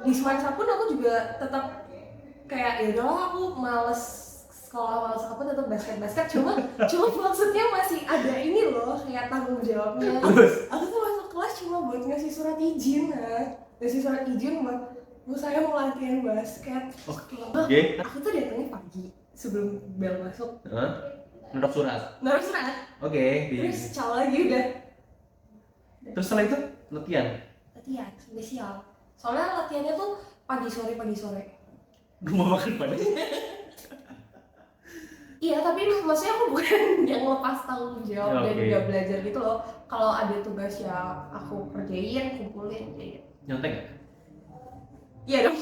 di Semansa pun aku juga tetap kayak ya udahlah aku males sekolah, males apa, tetap basket cuma maksudnya masih ada ini loh kayak tanggung jawabnya. Aku tuh masuk kelas cuma buat ngasih surat izin buat saya mau latihan basket. Oke. Aku tuh datangnya pagi sebelum bel masuk. Naruh surat. Oke. Terus caw lagi udah. Terus setelah itu latihan Spesial. Soalnya latihannya tuh pagi sore. Gue mau makan pada. Iya, tapi maksudnya aku bukan yang lepas tanggung jawab dan nggak belajar gitu loh. Kalau ada tugas yang aku kerjain, kumpulin kayak gitu. Nyontek nggak? Iya dong.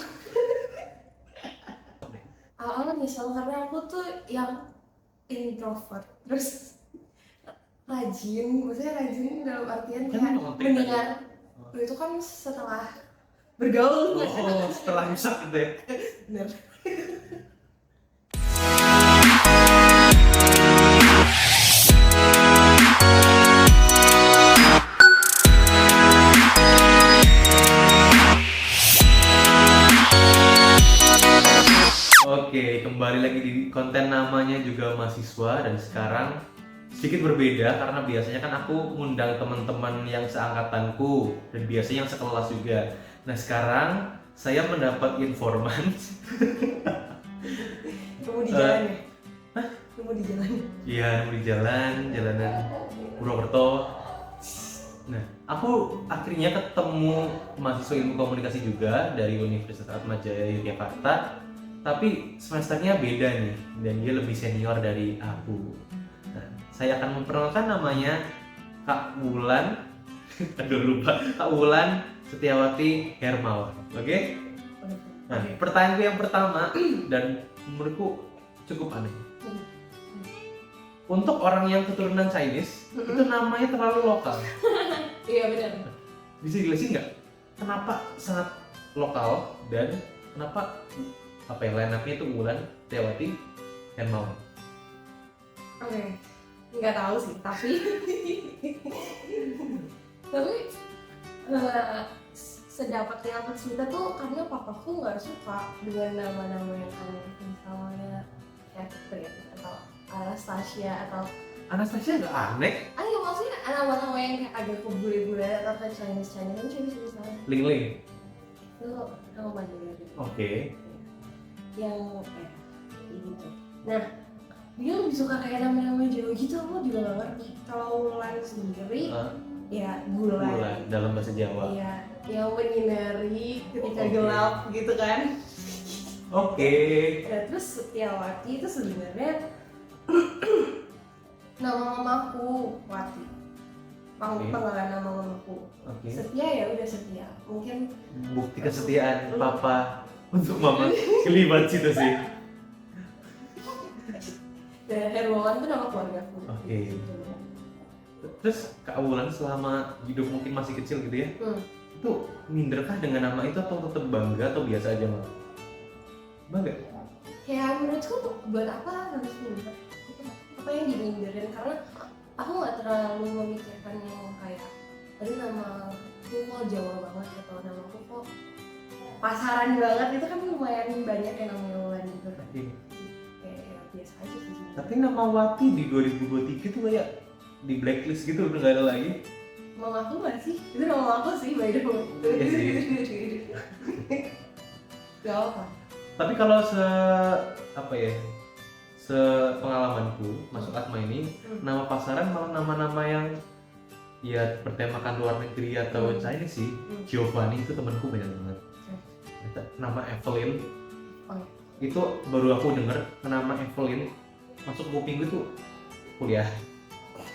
Awalnya misal karena aku tuh yang introvert, terus rajin dalam artian kayak mendengar. Itu kan setelah bergaul. Setelah nyesek gitu ya. Bener. Oke, kembali lagi di konten namanya juga mahasiswa, dan sekarang sedikit berbeda karena biasanya kan aku ngundang teman-teman yang seangkatanku dan biasanya yang sekelas juga. Nah, sekarang saya mendapat informan. Kamu di jalan ya? Kamu di jalan? Iya, di jalanan Purwokerto. Nah, aku akhirnya ketemu mahasiswa ilmu komunikasi juga dari Universitas Atmajaya Yogyakarta. Tapi semesternya beda nih, dan dia lebih senior dari aku. Nah, saya akan memperkenalkan namanya Kak Wulan. Aduh lupa. Kak Wulan Setiawati Hermawan. Oke? Nah, pertanyaanku yang pertama dan menurutku cukup aneh. Untuk orang yang keturunan Chinese, itu namanya terlalu lokal. Iya benar. Bisa dijelasin nggak? Kenapa sangat lokal dan kenapa line up-nya itu Wulan Setiawati Hermawan? Oke, nggak tahu sih, tapi sedapat yang aku cerita tuh karena papaku nggak suka dengan nama-nama yang aneh, misalnya Catherine atau Anastasia nggak aneh? ya maksudnya nama-nama yang kayak agak kebule-bule atau kan Chinese misalnya. Ling Itu nama Mandarin gitu. Oke. Yang gitu. Nah, dia lebih suka kayak nama-nama Jawa gitu, aku juga nggak ngerti. Kalau Wulan sendiri, ya Bulan dalam bahasa Jawa. Iya, yang menyinari ketika gelap gitu kan. Oke. Nah, terus Setiawati itu sebenarnya nama mamaku Wati. Panggilan nama mamaku. Setia ya udah setia. Mungkin bukti kesetiaan papa untuk mama kelibat situ sih. Dan Hermawan itu nama keluargaku. Oke. Terus Kak Wulan selama hidup mungkin masih kecil gitu ya, itu minderkah dengan nama itu atau tetap bangga atau biasa aja mah? Bangga? Ya menurutku buat apa harus minder? Apa yang diminderin? Karena aku nggak terlalu memikirkan yang kayak tadi nama aku kok Jawa banget atau nama aku kok pasaran banget, itu kan lumayan banyak yang namanya Wulan gitu kan. Kayak biasa aja sih. Tapi nama Wati di 2023 tuh kayak di blacklist gitu, udah nggak ada lagi. Mama aku nggak sih? Itu nama aku sih, by the way. Iya sih. Gak apa. Tapi kalau sepengalamanku masuk Atma ini, nama pasaran malah nama-nama yang ya bertemakan luar negeri atau Chinese sih. Giovanni itu temanku banyak banget. Nama Evelyn, itu baru aku denger nama Evelyn masuk kuping itu kuliah.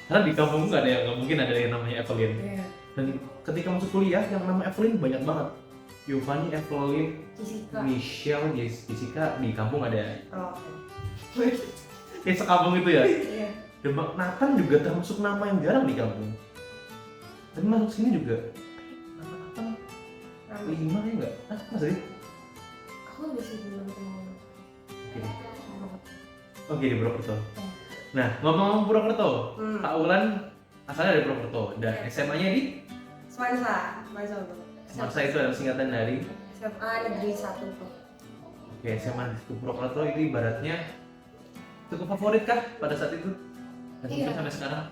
Karena di kampung nggak mungkin ada yang namanya Evelyn. Dan ketika masuk kuliah yang nama Evelyn banyak banget. Giovanni, Evelyn, Jessica, Michelle, Jessica, di kampung ada. Kayak sekampung itu ya. Iya. Dan Nathan juga termasuk nama yang jarang di kampung. Tapi masuk sini juga nama Nathan 5 ya nggak? Masa sih? Aku udah sih belum temen. Oke, di Purwokerto. Nah, ngomong-ngomong Purwokerto, Kak Wulan asalnya dari Purwokerto dan SMA-nya di Semansa Semansa. Itu adalah singkatan dari SMA Negeri 1 tuh. Oke, SMA di Purwokerto itu ibaratnya cukup favorit kah pada saat itu? Dan Iya. mungkin sampai sekarang?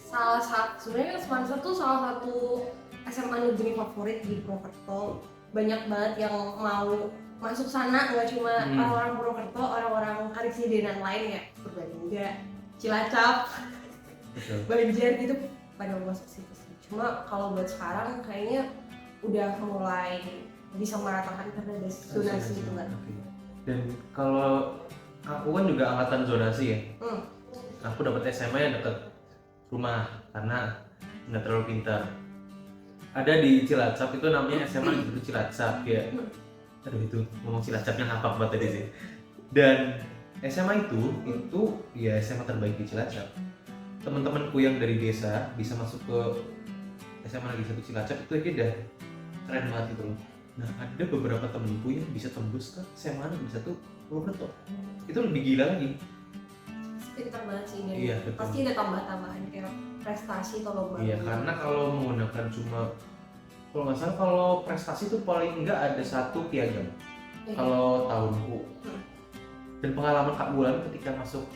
Salah satu, sebenarnya Semansa tuh salah satu SMA negeri favorit di Purwokerto. Banyak banget yang mau masuk sana, nggak cuma orang-orang Purwokerto, orang-orang Karisidenan lain ya, Purbalingga, Cilacap, Betul. Banjar gitu pada mau masuk situ sih. Cuma kalau buat sekarang kayaknya udah mulai bisa meratakan karena ada zonasi itu kan. Oke. Dan kalau aku kan juga angkatan zonasi ya. Aku dapat SMA yang dekat rumah karena nggak terlalu pintar. Ada di Cilacap itu namanya SMA Negeri Cilacap ya. Aduh itu ngomong Cilacapnya ngapak banget tadi sih. Dan SMA itu ya SMA terbaik di Cilacap. Teman-temanku yang dari desa bisa masuk ke SMA Negeri 1 Cilacap itu aja udah keren banget gitu loh. Nah ada beberapa temenku yang bisa tembus ke SMA Negeri 1 Purwokerto. Itu lebih gila lagi. Pintar banget sih ini. Iya, betul. Pasti ada tambah-tambahan kayak prestasi atau lomba. Iya, karena kalau menggunakan cuma kalau nggak salah kalau prestasi itu paling nggak ada 1 piagam kalau tahunku. Dan pengalaman Kak Bulan ketika masuk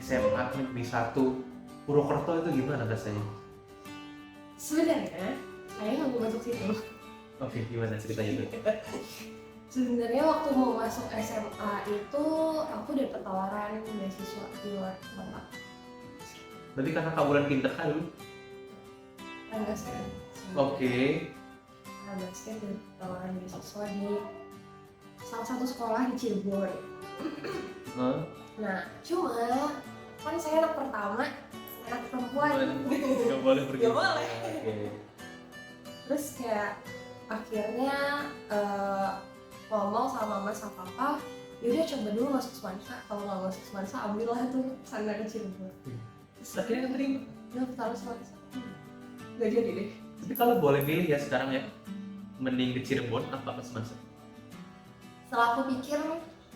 SMA Negeri 1 Purwokerto itu gimana rasanya? Sebenarnya saya nggak mau masuk situ. Oke, gimana ceritanya itu? Sebenarnya waktu mau masuk SMA itu aku dapet tawaran beasiswa di luar kota. Berarti karena Kak Bulan pinter kan lu? Kan basket. Oke. Karena basket dapet tawaran beasiswa di salah satu sekolah di Cirebon. Nah, cuma kan saya anak pertama, anak perempuan. Nggak boleh pergi. Nggak boleh. Oke. Terus kayak akhirnya ngomong sama mama sama papa, yaudah coba dulu masuk Semansa, kalau nggak masuk Semansa ambillah tuh sana ke Cirebon. Terus akhirnya terima. Daftar Semansa, nggak jadi deh. Tapi kalau boleh milih ya sekarang ya, mending ke Cirebon apa ke Semansa? Setelah aku pikir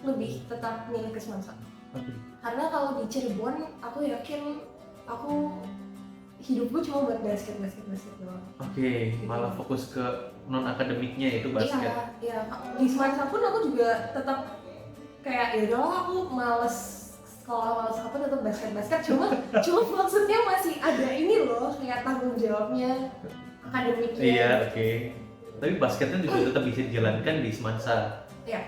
lebih tetap milih ke Semansa. Oke. Karena kalau di Cirebon aku yakin aku hidupku cuma buat basket doang. Oke, malah fokus ke non akademiknya yaitu basket. Iya. Di Semansa pun aku juga tetap kayak ya udahlah aku males sekolah males apa tetap basket cuma maksudnya masih ada ini loh kayak tanggung jawabnya akademiknya. Iya, oke. Tapi basketnya juga tetap bisa dijalankan di Semansa. Iya.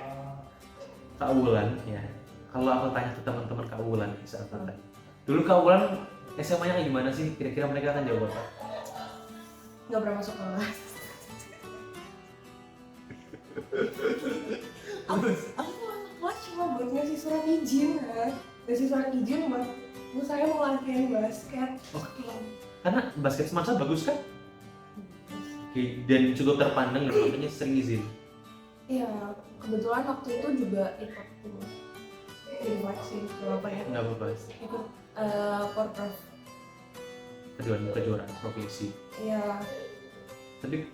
Kak Wulan ya. Kalau aku tanya ke teman-teman Kak Wulan saat tadi. Dulu Kak Wulan SMA-nya kayak gimana sih? Kira-kira mereka akan jawab apa? Nggak pernah masuk kelas. aku masuk kelas cuma buat ngasih surat izin kan. Ngasih surat izin buat saya mau latihan basket. Karena basket Semansa bagus kan? Oke, dan cukup terpandang dan makanya sering izin. Iya, kebetulan waktu itu juga ikut invite sih, apa ya? Nggak apa-apa. Ikut porprov. Kejuaraan provinsi. Iya. Tapi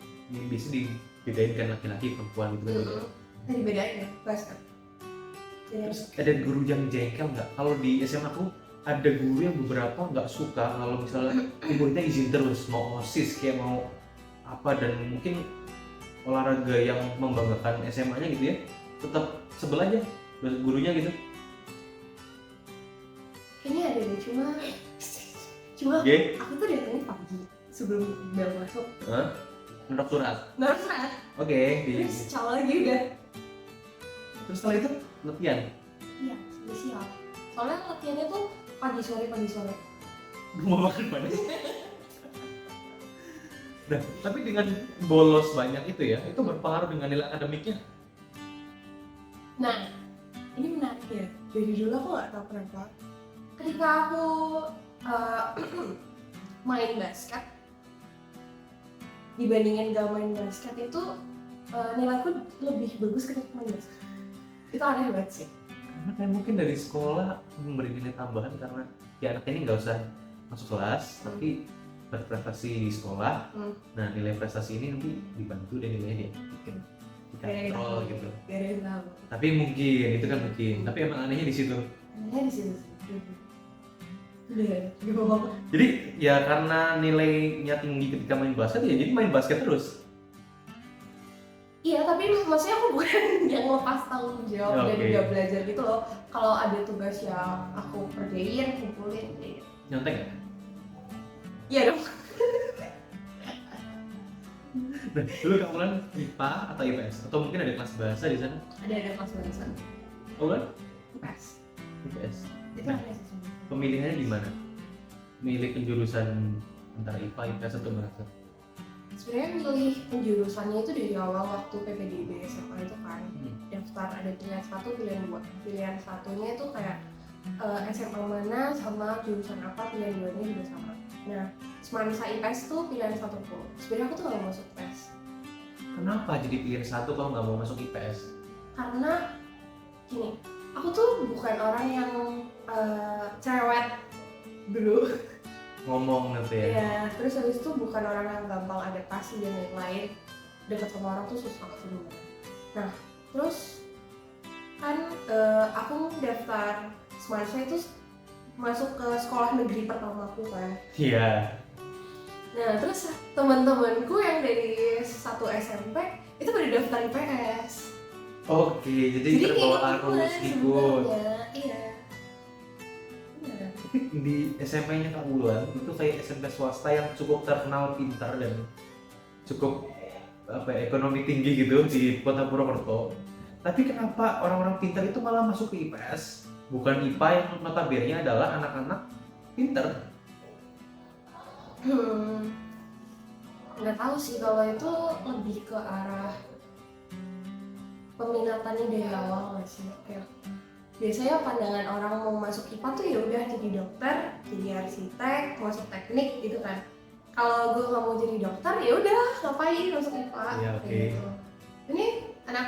bisa dibedain kan laki-laki perempuan gitu kan? Dibedain ya, basket. Terus ada guru yang jengkel nggak? Kalau di SMA aku ada guru yang beberapa nggak suka kalau misalnya muridnya izin terus mau OSIS kayak mau apa dan mungkin olahraga yang membanggakan SMA-nya gitu ya tetap sebel aja gurunya gitu. Kayaknya ada deh, cuma aku tuh datangnya pagi sebelum bel masuk. Menurut surat. Surat. Oke. Terus caw lagi udah. Terus setelah itu latihan. Iya, siap. Soalnya latihannya tuh pagi sore. Mau makan mana? Nah, tapi dengan bolos banyak itu ya, itu berpengaruh dengan nilai akademiknya. Nah, ini menarik ya. Dari dulu aku nggak tahu kenapa. Ketika aku main basket, dibandingin gak main basket itu nilaiku lebih bagus ketika main basket. Itu aneh banget sih. Karena kayak mungkin dari sekolah memberi nilai tambahan karena ya anak ini nggak usah masuk kelas, tapi berprestasi di sekolah. Nah nilai prestasi ini nanti dibantu dan nilainya dikontrol gitu. Tapi mungkin itu kan mungkin. Tapi emang anehnya di situ. Anehnya di situ. Jadi ya karena nilainya tinggi ketika main basket ya jadi main basket terus. Iya, tapi maksudnya aku bukan yang lepas tanggung jawab dan Oke. nggak belajar gitu loh. Kalau ada tugas yang aku kerjain, kumpulin gitu. Nyontek nggak? Iya dong. Nah, dulu kamu kan IPA atau IPS? Atau mungkin ada kelas bahasa di sana? Ada kelas bahasa. Kamu kan IPS. IPS. Itu Nah, apa sih? pemilihannya di mana? Milih penjurusan antara IPA, IPS atau bahasa? Sebenarnya milih penjurusannya itu dari awal waktu PPDB SMA itu kan. Daftar ada pilihan 1, pilihan 2. Pilihan satunya itu kayak SMA mana sama jurusan apa, pilihan 2-nya juga sama. Nah, semansa IPS tuh pilihan 1 tuh. Sebenarnya aku tuh gak mau masuk IPS Kenapa jadi pilihan satu kalau nggak mau masuk IPS? karena gini, aku tuh bukan orang yang cerewet dulu. Ngomong nanti ya? Ya, terus habis itu bukan orang yang gampang adaptasi dan lain-lain. Dekat sama orang tuh susah sebenarnya. Nah, terus kan aku daftar semansa itu masuk ke sekolah negeri pertamaku kan. Iya. Nah, terus teman-temanku yang dari satu SMP itu pada daftar IPS. Oke, jadi terbawa arus ikut. Iya. Iya. Di SMP-nya Kak Wulan itu kayak SMP swasta yang cukup terkenal pintar dan cukup ekonomi tinggi gitu di Kota Purwokerto. Tapi kenapa orang-orang pintar itu malah masuk ke IPS? Bukan IPA yang notabene adalah anak-anak pintar. Nggak tahu sih, kalau itu lebih ke arah peminatannya dari awal nggak sih? Kayak biasanya pandangan orang mau masuk IPA tuh ya udah jadi dokter, jadi arsitek, masuk teknik gitu kan. Kalau gue nggak mau jadi dokter ya udah ngapain masuk IPA? Iya, kayak oke. gitu. Ini anak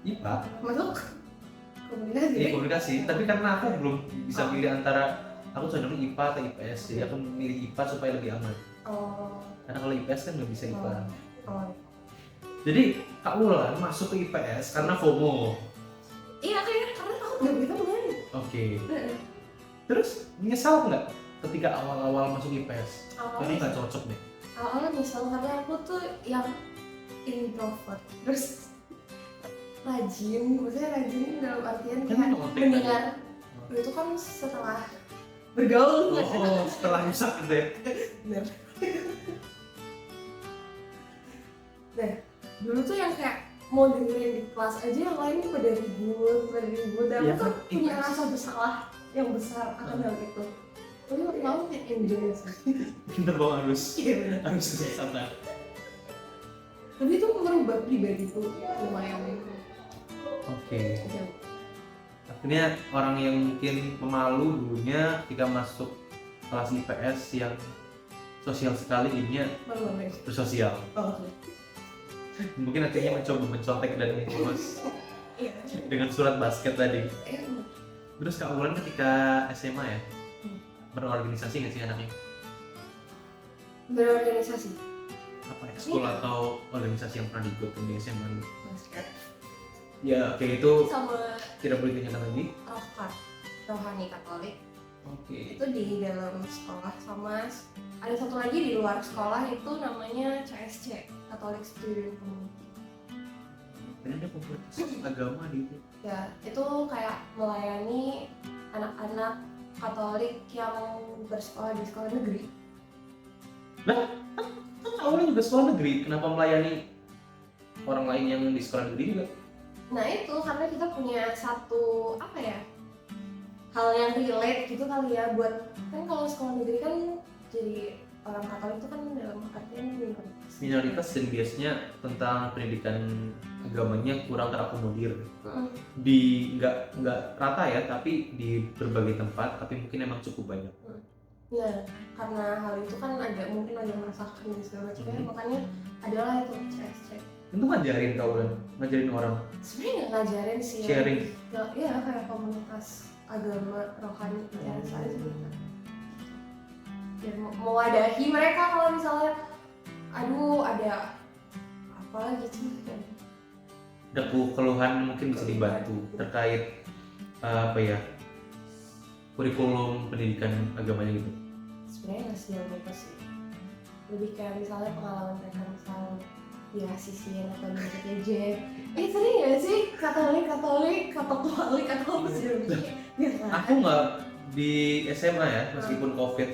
IPA? masuk komunikasi. Iya komunikasi, tapi karena aku belum bisa pilih antara aku cenderung IPA atau IPS, jadi aku milih IPA supaya lebih aman. Oh, Karena kalau IPS kan nggak bisa IPA. oh. Jadi Kak Wulan masuk ke IPS karena FOMO. Iya kayaknya karena aku nggak bisa kemarin. Oke. Terus menyesal nggak ketika awal-awal masuk IPS? Kayaknya nggak cocok deh. Awalnya misal karena aku tuh yang introvert, terus maksudnya rajin dalam artian Kan kayak nyontek mendengar. Itu kan setelah bergaul. Oh, setelah rusak gitu ya. Bener. Nah, dulu tuh yang kayak mau dengerin di kelas aja yang lain tuh pada ribut dan Iya aku tuh kan, punya IPS. rasa bersalah yang besar akan hal itu. Tapi waktu lalu kayak enjoy sih. Pinter bawa arus. Iya bener. Arus kesana. Tapi itu merubah pribadi tuh lumayan Oke. jauh. Akhirnya orang yang mungkin pemalu dulunya ketika masuk kelas IPS yang sosial sekali jadinya Malu-maluin. bersosial. Oh, Mungkin akhirnya mencoba mencontek dan mengurus iya. dengan surat basket tadi. Bener. Terus Kak Wulan ketika SMA ya, berorganisasi nggak sih anaknya? Berorganisasi Apa ekskul atau organisasi yang pernah diikutin di SMA dulu? basket Ya kayak itu sama tidak boleh ditanyakan lagi. rohani Katolik Oke. itu di dalam sekolah, sama ada satu lagi di luar sekolah itu namanya CSC, Catholic Student Community. Kayaknya ada komunitas agama di itu. Ya itu kayak melayani anak-anak Katolik yang bersekolah di sekolah negeri. Kak Wulan juga sekolah negeri, kenapa melayani orang lain yang di sekolah negeri juga? Nah itu karena kita punya satu apa ya, hal yang relate gitu kali ya, buat kan kalau sekolah negeri kan jadi orang Katolik itu kan dalam artian Minoritas dan biasanya tentang pendidikan agamanya kurang terakomodir di nggak rata ya, tapi di berbagai tempat, tapi mungkin emang cukup banyak. Nah karena hal itu kan mungkin agak meresahkan dan segala macamnya, makanya adalah itu CSC. Itu ngajarin Kak Wulan, ngajarin orang Sebenarnya nggak ngajarin sih, sharing. ya kayak komunitas agama rohani biasa aja gitu. Dan mewadahi mereka kalau misalnya aduh ada apa gitu kan. Ada keluhan mungkin bisa dibantu terkait apa ya, kurikulum pendidikan agamanya gitu. Sebenarnya nggak sih yang itu sih, lebih kayak misalnya pengalaman mereka misal ya sisi yang Katolik aja. Sering gak sih Katolik atau sih? Aku nggak di SMA ya, meskipun COVID.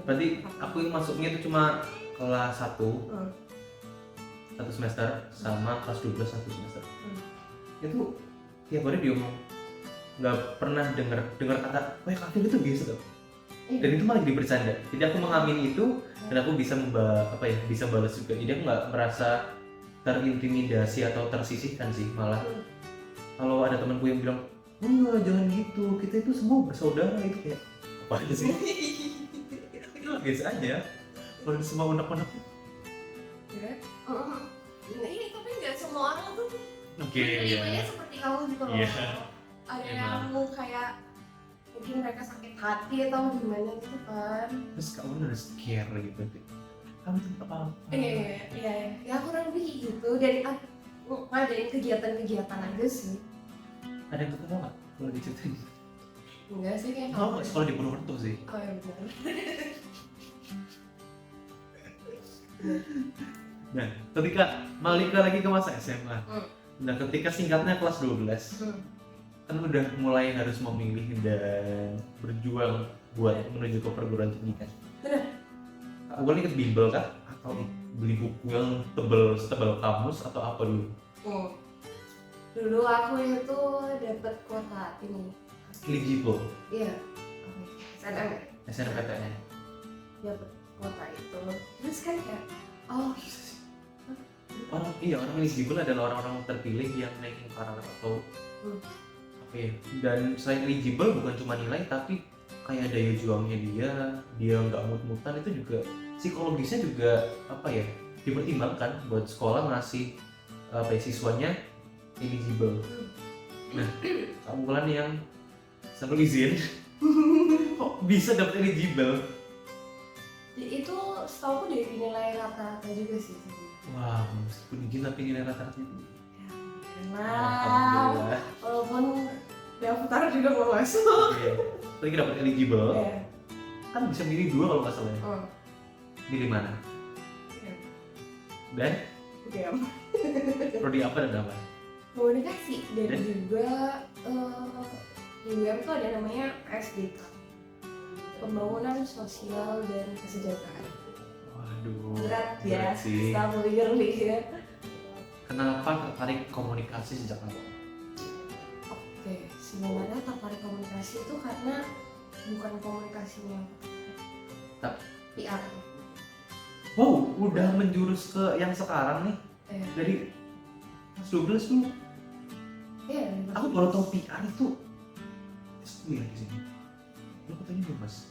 Berarti aku yang masuknya itu cuma kelas 1 satu semester sama kelas 12 satu semester. Itu tiap hari diomong, nggak pernah dengar kata wah kafir itu biasa tuh. Dan itu malah dibercanda. Jadi aku mengamini itu dan aku bisa bisa balas juga. Jadi aku nggak merasa terintimidasi atau tersisihkan sih, malah kalau ada temanku yang bilang oh jangan gitu, kita itu semua bersaudara, itu kayak apa aja sih? Itu biasa aja. Kalau semua unek-unek. Ini tapi nggak semua orang tuh Iya. seperti kamu gitu loh. Iya. Ada yang kayak mungkin mereka sakit hati atau gimana gitu kan. Terus kamu harus care gitu. Kamu tuh apa? Iya. Ya kurang lebih gitu. Dan aku ngadain kegiatan-kegiatan aja sih. Ada yang ketemu nggak kalau diceritain? Enggak sih kayak Kalau nggak sekolah di Purwokerto sih. Oh ya benar. Nah, ketika Malika lagi ke masa SMA. Nah, ketika singkatnya kelas 12. Kan udah mulai harus memilih dan berjuang buat menuju ke perguruan tinggi kan. Benar. Aku ikut bimbel kah? Atau beli buku yang setebal kamus atau apa dulu? Dulu aku itu dapat kuota ini. Eligible. Iya. SNM. SNMPTN. Dapat kuota itu. Terus kan kayak Orang eligible adalah orang-orang terpilih yang naikin karakter atau apa ya. Dan selain eligible bukan cuma nilai tapi kayak daya juangnya dia nggak mut-mutan, itu juga psikologisnya juga dipertimbangkan buat sekolah ngasih siswanya eligible. Nah, kamu bulan yang selalu izin kok bisa dapat eligible? Itu setahu aku dari nilai rata-rata juga sih sebenarnya. Wah, meskipun izin tapi nilai rata-rata itu. Nah, walaupun daftar juga mau masuk. Lagi dapat eligible. Iya. Kan bisa milih 2 kalau nggak salah ya. Milih mana? Dan? Prodi apa dan apa? Komunikasi dan juga di UM tuh ada namanya SDK, Pembangunan Sosial dan Kesejahteraan. Waduh, berat ya, sih. ya. Kenapa tertarik komunikasi sejak awal? Oke, sebenarnya tertarik komunikasi itu karena bukan komunikasinya, PR. Wow, udah menjurus ke yang sekarang nih. Dari kelas 12 tuh. Iya. Aku baru tahu PR itu kuliah di sini. Lu katanya humas.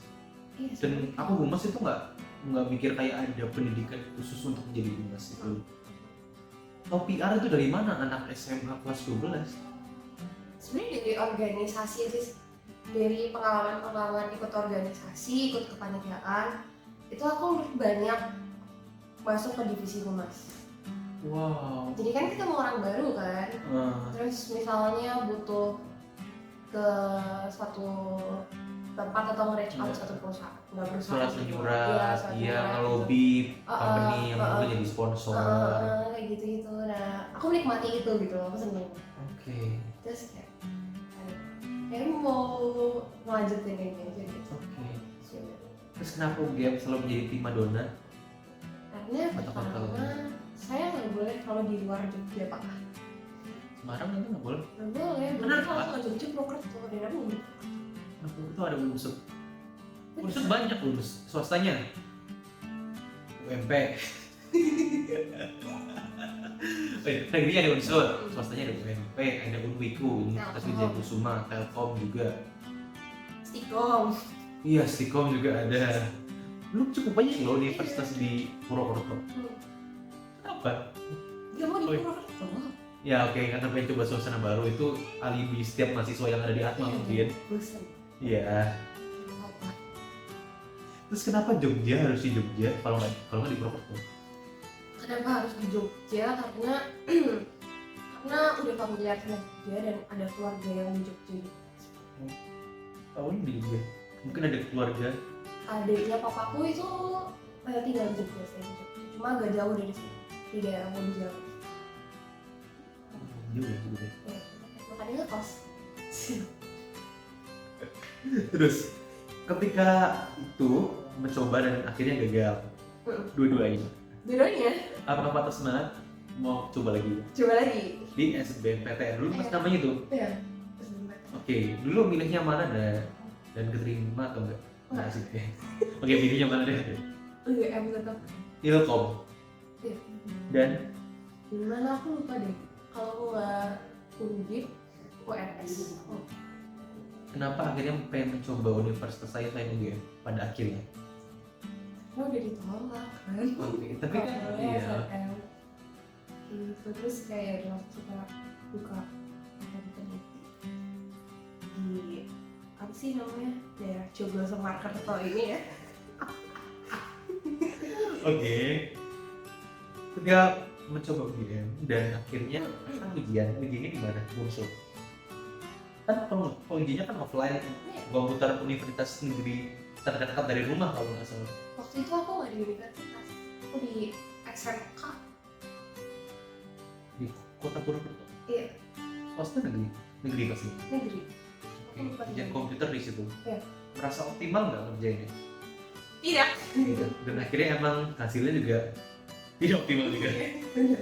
Iya. Dan aku humas itu nggak mikir kayak ada pendidikan khusus untuk menjadi humas itu. Tahu PR itu dari mana anak SMA kelas 12? Sebenarnya dari organisasi sih, dari pengalaman ikut organisasi, ikut kepanitiaan, itu aku banyak masuk ke divisi humas. Wow. Jadi kan kita mau orang baru kan, terus misalnya butuh ke suatu tempat atau nge-reach out suatu perusahaan, surat menyurat, ngelobi company yang mau jadi sponsor, kayak gitu. Nah, aku menikmati itu gitu, aku seneng. Oke. Terus kayak mau melanjutin ini aja gitu. Oke. Terus kenapa UGM selalu menjadi primadona? Karena pertama saya nggak boleh kalau di luar Jogja Pak. Semarang itu nggak boleh? Nggak boleh. Kenapa? Kalau ke Jogja Purwokerto daerah umum. Itu ada unsur. Unsur banyak lulus swastanya. UMP. Negerinya ada unsur, swastanya ada UMP, ada Unwiku, Universitas Wijaya Telkom juga. Stikom. Iya, Stikom juga ada. Lu cukup banyak loh universitas di Purwokerto. Kenapa? Gak mau di Purwokerto. Ya oke, karena pengen coba suasana baru, itu alibi setiap mahasiswa yang ada di Atma mungkin. Bosan. Iya. Terus kenapa Jogja harus di Jogja kalau nggak di Purwokerto? Kenapa harus di Jogja? Karena udah familiar sama Jogja dan ada keluarga yang di Jogja. Tahun di Jogja. Mungkin ada keluarga. Adiknya papaku itu tinggal di Jogja, saya di Jogja. Cuma agak jauh dari sini. di daerah Bonjol. Juga. Ya, makanya ngekos. Terus ketika itu mencoba dan akhirnya gagal dua-duanya, apakah patah semangat mau coba lagi Coba lagi. di SBMPTN dulu mas namanya tuh? Iya. Oke, dulu milihnya mana dan keterima atau enggak? Enggak sih. Oke, milihnya mana deh? UGM tetap. Ilkom. Iya. Dan Gimana aku lupa deh. Kalau aku nggak Undip, UNS. kenapa akhirnya pengen mencoba universitas saya UGM pada akhirnya? Karena udah ditolak kan. Oke, tapi kan Kalau iya. SNM. Gitu, terus kayak waktu kita buka di apa sih namanya daerah Joglo Semarkerto ini ya. Oke. Ketika mencoba UGM dan akhirnya kan ujiannya di mana? Bungsu. Kan kalau ujiannya kan offline, komputer universitas negeri terdekat dari rumah kalau nggak salah. Waktu itu aku nggak di universitas, aku di SMK. Di Kota Purwokerto. Iya, Swasta negeri pasti. negeri. Oke. Ujian komputer di situ. Iya. Merasa optimal nggak ngerjainnya? Tidak. Tidak. Dan akhirnya emang hasilnya juga tidak optimal juga. Bener.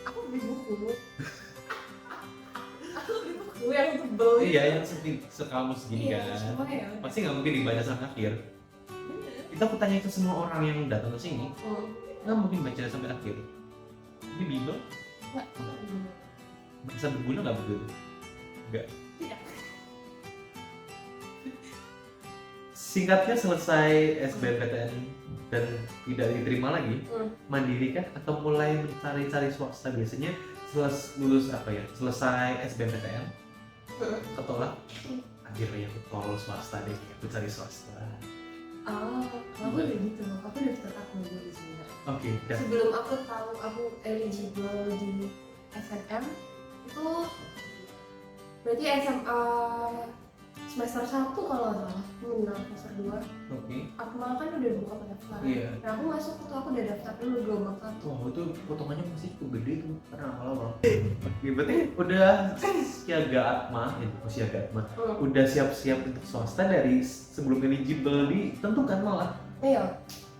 Aku beli buku. Aku beli buku yang tebel. Iya, yang sekamus gini Iya, kan. cuma ya. Pasti nggak mungkin dibaca sampai akhir. Bener. Kita aku tanya ke semua orang yang datang ke sini, Hmm. nggak mungkin baca sampai akhir. Ini Bible Nggak. bisa berguna nggak begitu? Nggak. Tidak. Singkatnya selesai SBMPTN dan tidak diterima lagi, mandiri kan atau mulai mencari-cari swasta biasanya lulus apa ya? Selesai SBMPTN, ketolak, akhirnya aku tolol swasta deh, aku cari swasta. Oh, aku udah gitu. Aku udah tetap nunggu di sebenarnya. Oke, dan Sebelum aku tahu aku eligible di SNM itu berarti SMA semester 1 kalau nggak salah, menang semester 2. oke. Akmal kan udah buka pendaftaran. Iya. Nah aku masuk tuh, aku udah daftar dulu gelombang 1. Wah itu potongannya masih cukup gede tuh karena awal-awal. Oke, berarti udah siaga Atma, siaga Atma. Udah siap-siap untuk swasta dari sebelum eligible ditentukan malah. Iya.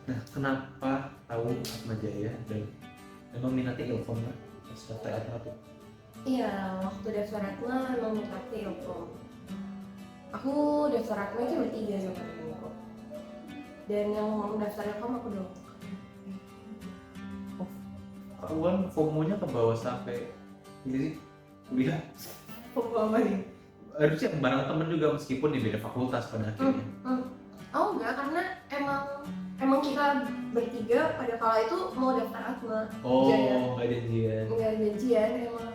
Nah, kenapa tahu Atma Jaya dan emang minatnya Ilkom kan? SKT Atma tuh. Iya, waktu daftar Atma emang minatnya Ilkom. Aku daftar Atma itu bertiga sama temenku. Dan yang mau daftar Ilkom aku doang. Ketahuan FOMO-nya ke bawah sampai ini sih kuliah. FOMO apa nih? Harusnya bareng temen juga meskipun di beda fakultas pada akhirnya. Oh enggak, karena emang kita bertiga pada kala itu mau daftar Atma. Oh, Jaya. nggak janjian. Enggak janjian, emang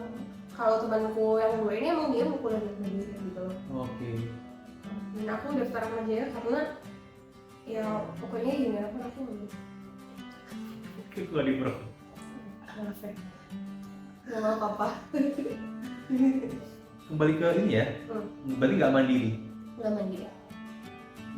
kalau temanku yang dua ini emang dia mau kuliah di negeri gitu. Oke. Dan aku daftar sama dia karena ya pokoknya gimana pun aku Oke, gua di bro. ngefek. Nggak mau apa-apa. Kembali ke ini ya. Berarti nggak mandiri. Nggak mandiri.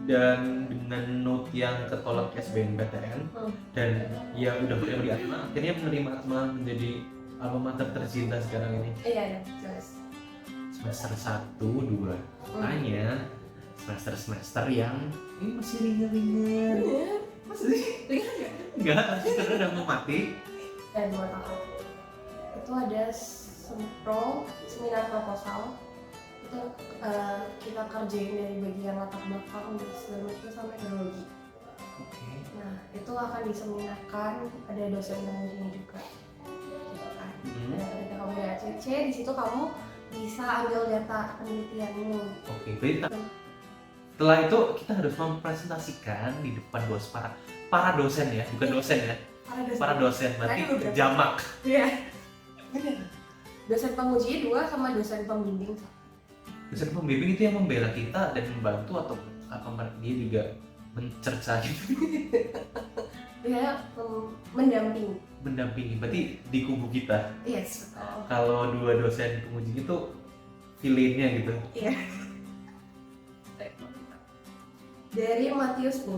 Dan dengan note yang ketolak SBMPTN dan ya udah kuliah di Atma, akhirnya menerima Atma menjadi alma mater tercinta sekarang ini. Iya, jelas. Semester 1, 2. Makanya semester yang ini masih ringan-ringan. Bener. Masih Ringan nggak? enggak, semester udah mau mati. 2 tahun. Itu ada seminar proposal. Itu kita kerjain dari bagian latar belakang segala macam sampai teknologi. Oke. Nah itu akan diseminarkan, ada dosen pengujinya juga. Gitu kan. Dan ketika kamu di ACC, di situ kamu bisa ambil data penelitianmu. Oke, berarti setelah itu kita harus mempresentasikan di depan para dosen ya, bukan dosen ya. Para dosen, berarti jamak. Iya. Bener. Dosen penguji 2 sama dosen pembimbing 1. Dosen pembimbing itu yang membela kita dan membantu atau apa dia juga mencerca gitu? Dia mendampingi. Mendampingi, berarti di kubu kita. Yes, betul. Kalau 2 dosen penguji itu villainnya gitu. Iya. Dari Matius 6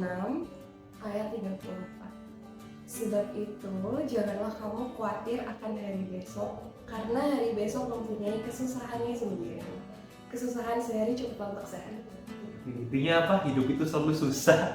ayat 34. Sebab itu, janganlah kamu khawatir akan hari besok, karena hari besok mempunyai kesusahannya sendiri. Kesusahan sehari cukup untuk sehari. Intinya apa? Hidup itu selalu susah.